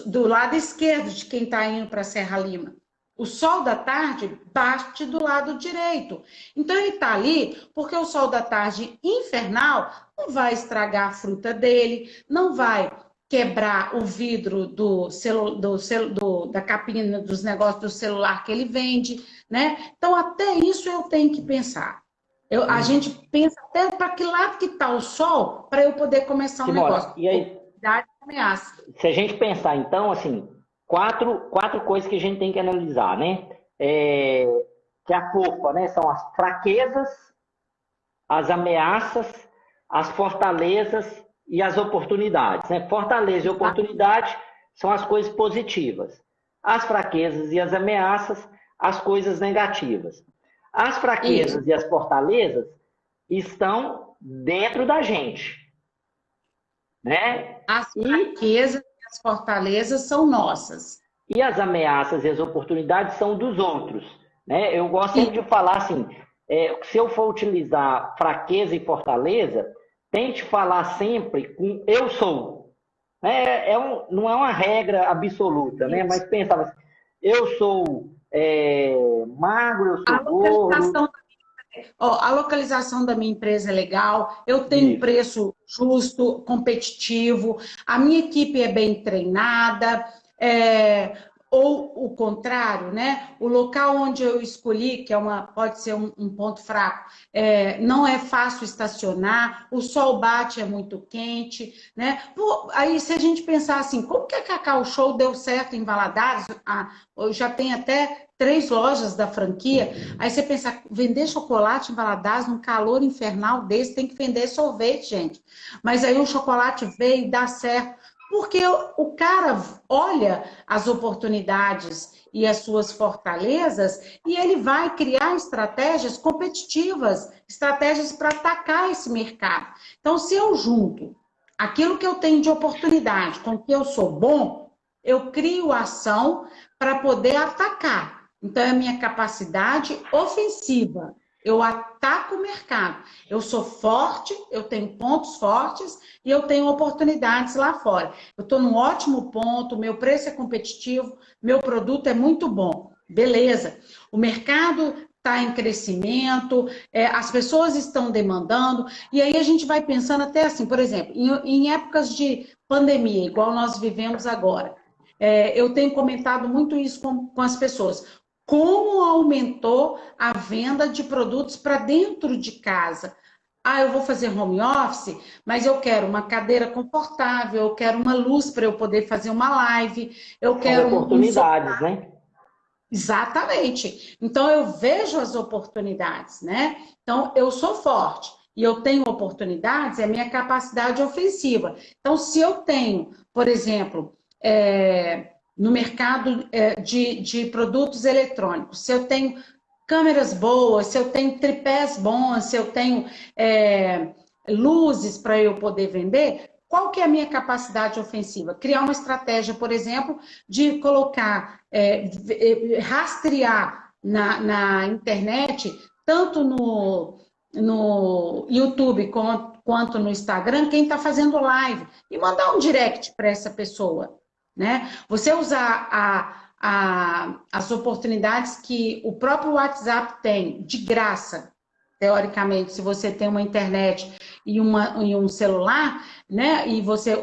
do lado esquerdo de quem está indo para a Serra Lima. O sol da tarde bate do lado direito. Então ele está ali porque o sol da tarde infernal não vai estragar a fruta dele, não vai quebrar o vidro da capinha dos negócios do celular que ele vende, né? Então, até isso eu tenho que pensar. A gente pensa até para que lado que está o sol para eu poder começar um Simone, negócio. e aí, Ameaça. se a gente pensar, então, assim, quatro coisas que a gente tem que analisar, né? Que a culpa, né, são as fraquezas, as ameaças, as fortalezas e as oportunidades, né? Fortaleza e oportunidade são as coisas positivas. As fraquezas e as ameaças, as coisas negativas. As fraquezas Isso. e as fortalezas estão dentro da gente, né? As fraquezas e as fortalezas são nossas. E as ameaças e as oportunidades são dos outros, né? Eu gosto sempre de falar assim, se eu for utilizar fraqueza e fortaleza, tente falar sempre com eu sou. Não é uma regra absoluta, né? Mas pensava assim, eu sou magro, eu sou gordo. A localização da minha empresa é legal, eu tenho um preço justo, competitivo, a minha equipe é bem treinada, ou o contrário, né? O local onde eu escolhi, que pode ser um ponto fraco, não é fácil estacionar, o sol bate, é muito quente, né? Aí, se a gente pensar assim, como que a Cacau Show deu certo em Valadares? Já tem até 3 lojas da franquia. Aí você pensa, vender chocolate em Valadares num calor infernal desse, tem que vender sorvete, gente. Mas aí o chocolate veio e dá certo. Porque o cara olha as oportunidades e as suas fortalezas e ele vai criar estratégias competitivas, estratégias para atacar esse mercado. Então, se eu junto aquilo que eu tenho de oportunidade com o que eu sou bom, eu crio ação para poder atacar. Então, é a minha capacidade ofensiva. Eu ataco o mercado. Eu sou forte, eu tenho pontos fortes e eu tenho oportunidades lá fora. Eu estou num ótimo ponto, meu preço é competitivo, meu produto é muito bom. Beleza. O mercado está em crescimento, as pessoas estão demandando, e aí a gente vai pensando até assim, por exemplo, em épocas de pandemia, igual nós vivemos agora. Eu tenho comentado muito isso com as pessoas. Como aumentou a venda de produtos para dentro de casa? Eu vou fazer home office, mas eu quero uma cadeira confortável, eu quero uma luz para eu poder fazer uma live, eu quero oportunidades, né? Exatamente. Então, eu vejo as oportunidades, né? Então, eu sou forte e eu tenho oportunidades, é minha capacidade ofensiva. Então, se eu tenho, por exemplo, no mercado de produtos eletrônicos, se eu tenho câmeras boas, se eu tenho tripés bons, se eu tenho luzes para eu poder vender, qual que é a minha capacidade ofensiva? Criar uma estratégia, por exemplo, de colocar, rastrear na internet, tanto no YouTube quanto no Instagram, quem está fazendo live, e mandar um direct para essa pessoa, né? Você usar as oportunidades que o próprio WhatsApp tem, de graça, teoricamente, se você tem uma internet e um celular, né,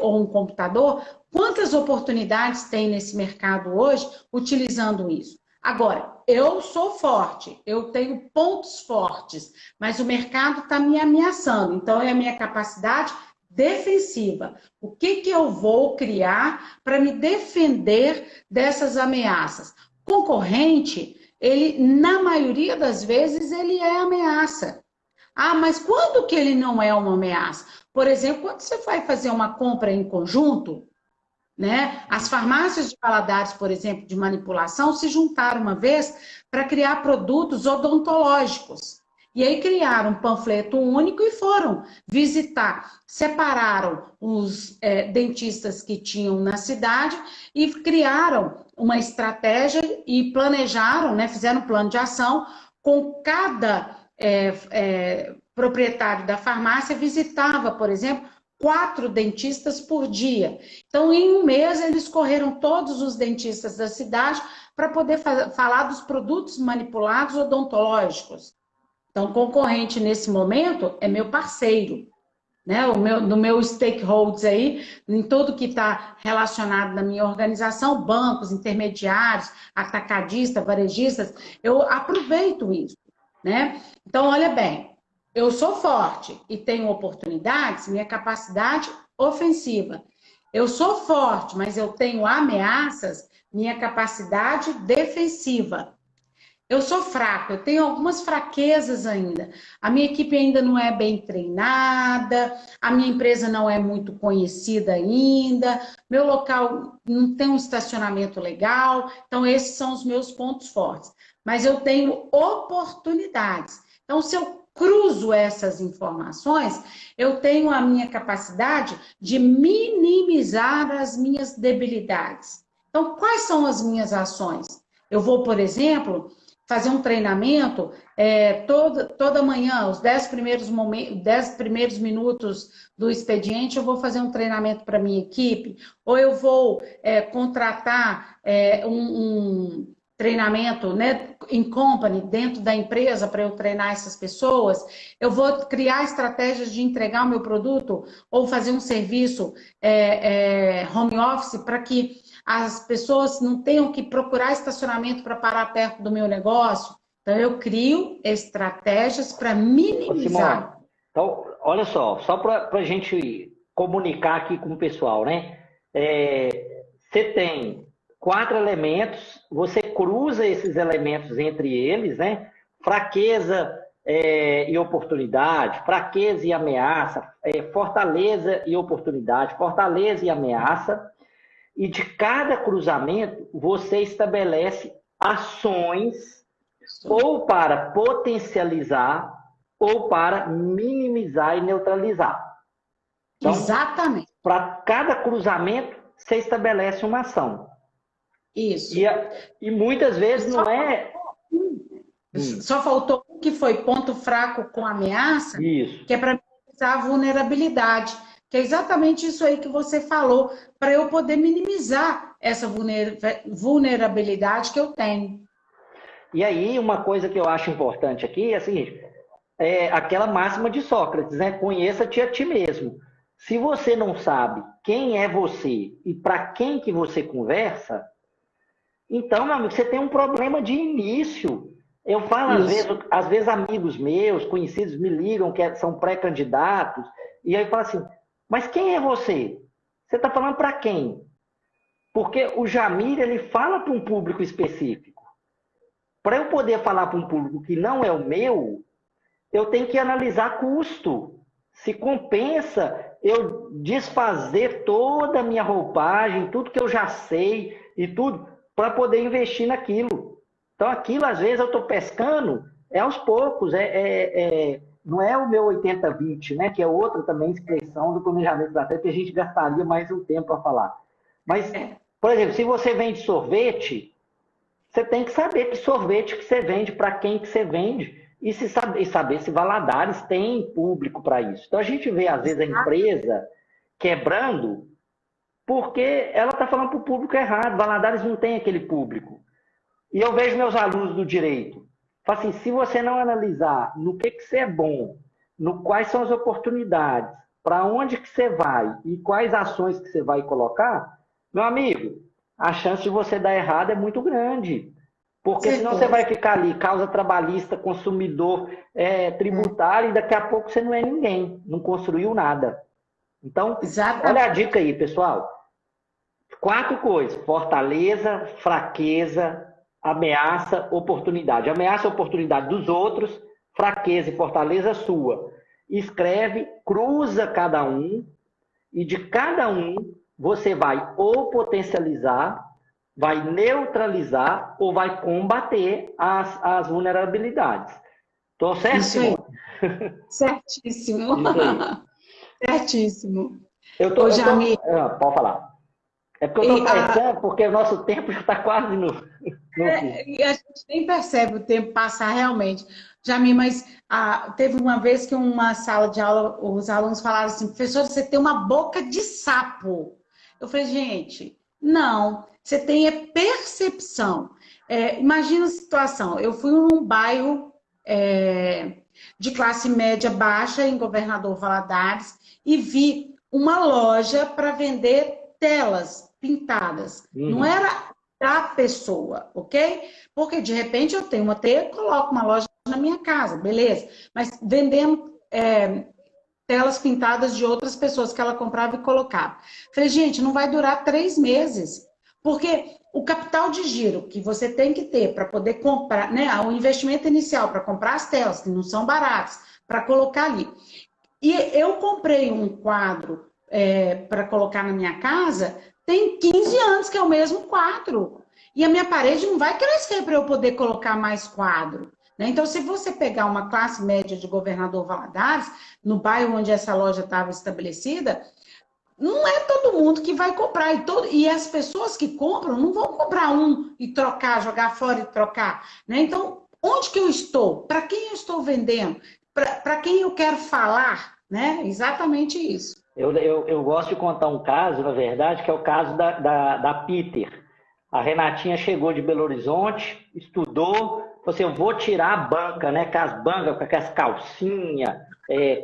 ou um computador, quantas oportunidades tem nesse mercado hoje utilizando isso? Agora, eu sou forte, eu tenho pontos fortes, mas o mercado está me ameaçando, então é a minha capacidade defensiva. O que eu vou criar para me defender dessas ameaças? Concorrente, ele, na maioria das vezes, ele é ameaça. Mas quando que ele não é uma ameaça? Por exemplo, quando você vai fazer uma compra em conjunto, né? As farmácias de Valadares, por exemplo, de manipulação, se juntaram uma vez para criar produtos odontológicos. E aí criaram um panfleto único e foram visitar. Separaram os dentistas que tinham na cidade e criaram uma estratégia e planejaram, né? Fizeram um plano de ação com cada proprietário da farmácia visitava, por exemplo, 4 dentistas por dia. Então, em um mês, eles correram todos os dentistas da cidade para poder falar dos produtos manipulados odontológicos. Então, concorrente nesse momento é meu parceiro. né, do meu stakeholders aí, em tudo que está relacionado na minha organização, bancos, intermediários, atacadistas, varejistas, eu aproveito isso, né? Então, olha bem, eu sou forte e tenho oportunidades, minha capacidade ofensiva. Eu sou forte, mas eu tenho ameaças, minha capacidade defensiva. Eu sou fraco, eu tenho algumas fraquezas ainda. A minha equipe ainda não é bem treinada, a minha empresa não é muito conhecida ainda, meu local não tem um estacionamento legal. Então, esses são os meus pontos fortes. Mas eu tenho oportunidades. Então, se eu cruzo essas informações, eu tenho a minha capacidade de minimizar as minhas debilidades. Então, quais são as minhas ações? Eu vou, por exemplo, fazer um treinamento toda manhã, os 10 primeiros minutos do expediente, eu vou fazer um treinamento para minha equipe, ou eu vou contratar um treinamento, né, em company, dentro da empresa, para eu treinar essas pessoas. Eu vou criar estratégias de entregar o meu produto ou fazer um serviço home office para que as pessoas não tenham que procurar estacionamento para parar perto do meu negócio. Então, eu crio estratégias para minimizar. Simone, então, olha só para a gente comunicar aqui com o pessoal, né? Você tem 4 elementos, você cruza esses elementos entre eles, né? Fraqueza e oportunidade, fraqueza e ameaça, fortaleza e oportunidade, fortaleza e ameaça. E de cada cruzamento, você estabelece ações ou para potencializar ou para minimizar e neutralizar. Então, exatamente. Para cada cruzamento, você estabelece uma ação. Isso. E muitas vezes não é... Só faltou um que foi ponto fraco com ameaça, Isso. que é para minimizar a vulnerabilidade. Que é exatamente isso aí que você falou, para eu poder minimizar essa vulnerabilidade que eu tenho. E aí, uma coisa que eu acho importante aqui é a seguinte, aquela máxima de Sócrates, né? Conheça-te a ti mesmo. Se você não sabe quem é você e para quem que você conversa, então, meu amigo, você tem um problema de início. Eu falo, às vezes amigos meus, conhecidos, me ligam que são pré-candidatos, e aí eu falo assim, mas quem é você? Você está falando para quem? Porque o Jamir, ele fala para um público específico. Para eu poder falar para um público que não é o meu, eu tenho que analisar custo. Se compensa eu desfazer toda a minha roupagem, tudo que eu já sei e tudo, para poder investir naquilo. Então, aquilo, às vezes, eu estou pescando, aos poucos, não é o meu 80-20, né? Que é outra também expressão do planejamento estratégico que a gente gastaria mais um tempo para falar. Mas, por exemplo, se você vende sorvete, você tem que saber que sorvete que você vende, para quem que você vende, e saber se Valadares tem público para isso. Então, a gente vê, às vezes, a empresa quebrando porque ela está falando para o público errado. Valadares não tem aquele público. E eu vejo meus alunos do direito. Falo assim, se você não analisar no que você é bom, quais são as oportunidades, para onde que você vai e quais ações que você vai colocar, meu amigo, a chance de você dar errado é muito grande. Porque senão você vai ficar ali, causa trabalhista, consumidor, tributário, e daqui a pouco você não é ninguém, não construiu nada. Então, olha a dica aí, pessoal. 4 coisas: fortaleza, fraqueza, ameaça, oportunidade. Ameaça e oportunidade dos outros, fraqueza e fortaleza sua. Escreve, cruza cada um, e de cada um você vai ou potencializar, vai neutralizar ou vai combater as vulnerabilidades. Estou certo, Simone? Certíssimo. Isso aí. Certíssimo. Pode falar. É porque eu estou pensando, porque o nosso tempo já está quase no fim. E a gente nem percebe o tempo passar realmente. Jamir, mas teve uma vez que uma sala de aula, os alunos falaram assim, professor, você tem uma boca de sapo. Eu falei, gente, não, você tem percepção. Imagina a situação, eu fui num bairro de classe média baixa em Governador Valadares e vi uma loja para vender telas pintadas. Não era da pessoa, ok? Porque de repente eu tenho uma teia, coloco uma loja na minha casa, beleza. Mas vendendo telas pintadas de outras pessoas que ela comprava e colocava. Falei, gente, não vai durar 3 meses. Porque o capital de giro que você tem que ter para poder comprar, né, o investimento inicial para comprar as telas, que não são baratas, para colocar ali. E eu comprei um quadro para colocar na minha casa, tem 15 anos que é o mesmo quadro. E a minha parede não vai crescer para eu poder colocar mais quadro. Né? Então, se você pegar uma classe média de Governador Valadares, no bairro onde essa loja estava estabelecida, não é todo mundo que vai comprar. E as pessoas que compram não vão comprar um e trocar, jogar fora e trocar. Né? Então, onde que eu estou? Para quem eu estou vendendo? Para quem eu quero falar? Né? Exatamente isso. Eu gosto de contar um caso, na verdade, que é o caso da Peter. A Renatinha chegou de Belo Horizonte, estudou, falou assim, eu vou tirar a banca, né? Com as bancas, com aquelas calcinhas,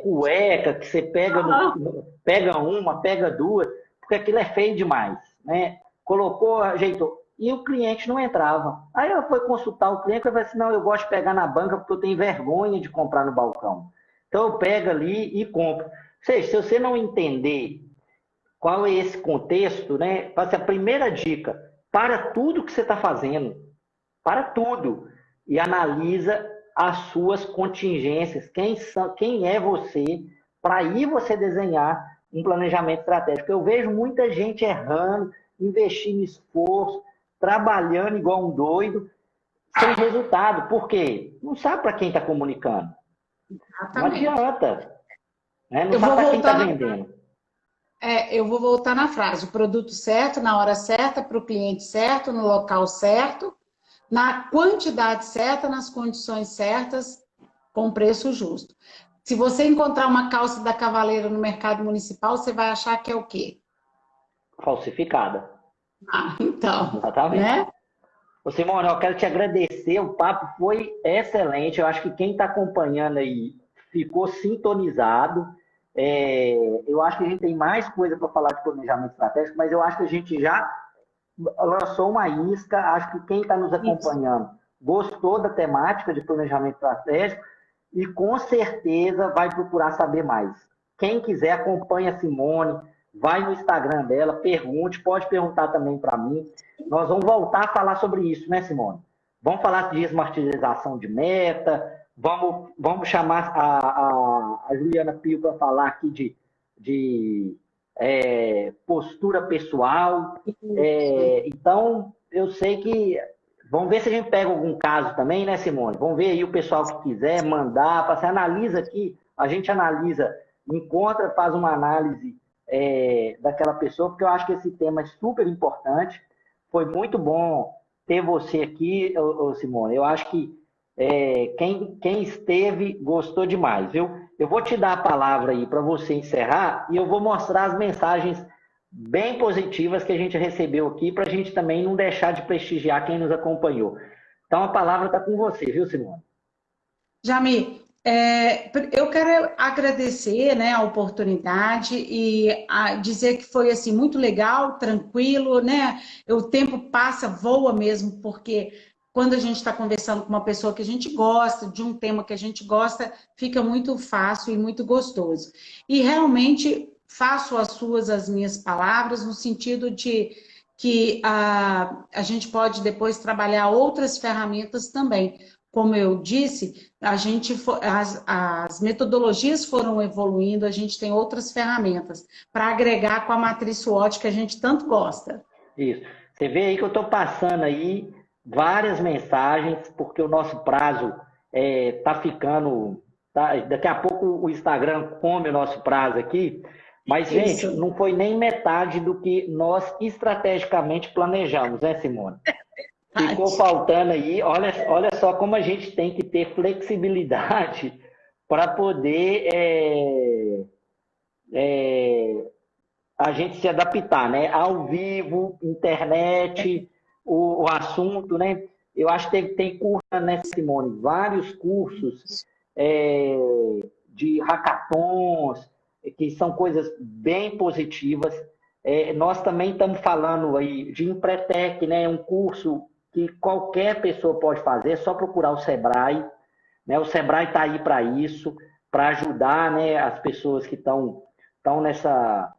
cueca, que você pega uma, pega duas, porque aquilo é feio demais, né? Colocou, ajeitou. E o cliente não entrava. Aí ela foi consultar o cliente e falou assim, não, eu gosto de pegar na banca porque eu tenho vergonha de comprar no balcão. Então eu pego ali e compro. Ou seja, se você não entender qual é esse contexto, né? Faça a primeira dica, para tudo que você está fazendo, para tudo, e analisa as suas contingências, quem é você, para aí você desenhar um planejamento estratégico. Eu vejo muita gente errando, investindo esforço, trabalhando igual um doido, sem resultado. Por quê? Não sabe para quem está comunicando. Não Exatamente. adianta. Né? Não Eu sabe vou para quem está voltar vendendo. eu vou voltar na frase. O produto certo, na hora certa, para o cliente certo, no local certo, na quantidade certa, nas condições certas, com preço justo. Se você encontrar uma calça da Cavaleira no mercado municipal, você vai achar que é o quê? Falsificada. Então, Exatamente. né? Ô, Simone, eu quero te agradecer, o papo foi excelente. Eu acho que quem está acompanhando aí ficou sintonizado. Eu acho que a gente tem mais coisa para falar de planejamento estratégico, mas eu acho que a gente já lançou uma isca. Acho que quem está nos Isso. acompanhando gostou da temática de planejamento estratégico e com certeza vai procurar saber mais. Quem quiser, acompanha a Simone, vai no Instagram dela, pergunte, pode perguntar também para mim. Nós vamos voltar a falar sobre isso, né, Simone? Vamos falar de esmartização de meta, vamos chamar a Juliana Pio para falar aqui de postura pessoal. Então, eu sei que. Vamos ver se a gente pega algum caso também, né, Simone? Vamos ver aí o pessoal que quiser mandar, você analisa aqui, a gente analisa, encontra, faz uma análise daquela pessoa, porque eu acho que esse tema é super importante. Foi muito bom ter você aqui, Simone. Eu acho que quem esteve gostou demais, viu? Eu vou te dar a palavra aí para você encerrar e eu vou mostrar as mensagens bem positivas que a gente recebeu aqui para a gente também não deixar de prestigiar quem nos acompanhou. Então a palavra está com você, viu, Simone? Jami, eu quero agradecer, né, a oportunidade e dizer que foi assim muito legal, tranquilo, né? O tempo passa, voa mesmo, porque quando a gente está conversando com uma pessoa que a gente gosta, de um tema que a gente gosta, fica muito fácil e muito gostoso. E realmente faço as minhas palavras no sentido de que a gente pode depois trabalhar outras ferramentas também. Como eu disse, as metodologias foram evoluindo, a gente tem outras ferramentas para agregar com a matriz SWOT que a gente tanto gosta. Isso. Você vê aí que eu estou passando aí várias mensagens, porque o nosso prazo está ficando. Daqui a pouco o Instagram come o nosso prazo aqui. Mas, gente, Isso. não foi nem metade do que nós estrategicamente planejamos, né, Simone? Ficou faltando aí, olha só como a gente tem que ter flexibilidade para poder a gente se adaptar, né? Ao vivo, internet, o assunto, né? Eu acho que tem curso, né, Simone? Vários cursos de hackathons, que são coisas bem positivas. Nós também estamos falando aí de Empretec, né? Um curso que qualquer pessoa pode fazer, é só procurar o Sebrae, né? O Sebrae está aí para isso, para ajudar, né, as pessoas que estão nessa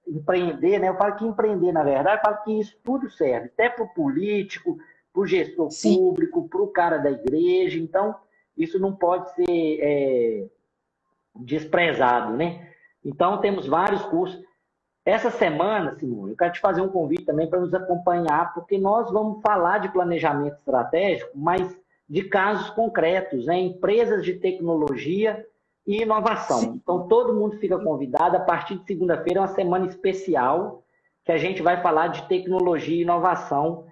empreender, né? Eu falo que empreender, na verdade, eu falo que isso tudo serve, até para o político, para o gestor Sim. público, para o cara da igreja. Então, isso não pode ser desprezado, né? Então, temos vários cursos. Essa semana, Simone, eu quero te fazer um convite também para nos acompanhar, porque nós vamos falar de planejamento estratégico, mas de casos concretos, né? Empresas de tecnologia e inovação. Sim. Então, todo mundo fica convidado. A partir de segunda-feira é uma semana especial que a gente vai falar de tecnologia e inovação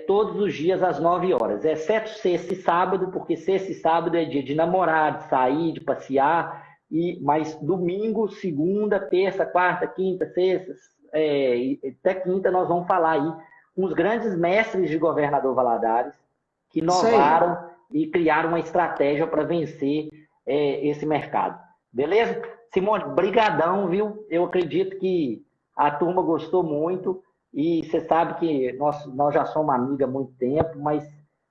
todos os dias às 9 horas, exceto sexta e sábado, porque sexta e sábado é dia de namorar, de sair, de passear. Mas domingo, segunda, terça, quarta, quinta, sexta, até quinta nós vamos falar aí com os grandes mestres de Governador Valadares que inovaram e criaram uma estratégia para vencer esse mercado. Beleza? Simone, brigadão, viu? Eu acredito que a turma gostou muito e você sabe que nós já somos amiga há muito tempo, mas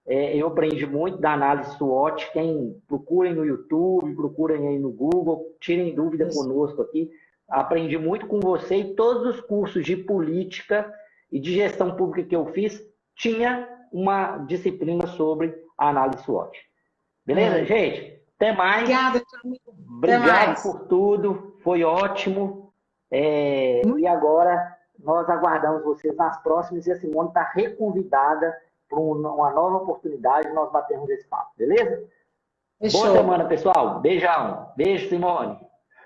eu aprendi muito da análise SWOT. Quem procurem no YouTube, procurem aí no Google, tirem dúvida conosco aqui. Aprendi muito com você e todos os cursos de política e de gestão pública que eu fiz tinha uma disciplina sobre a análise SWOT. Beleza, gente? Até mais. Obrigada, Obrigado por tudo. Foi ótimo. E agora nós aguardamos vocês nas próximas e a Simone está reconvidada para uma nova oportunidade, nós batemos esse papo, beleza? Fechou. Boa semana, pessoal. Beijão. Beijo, Simone.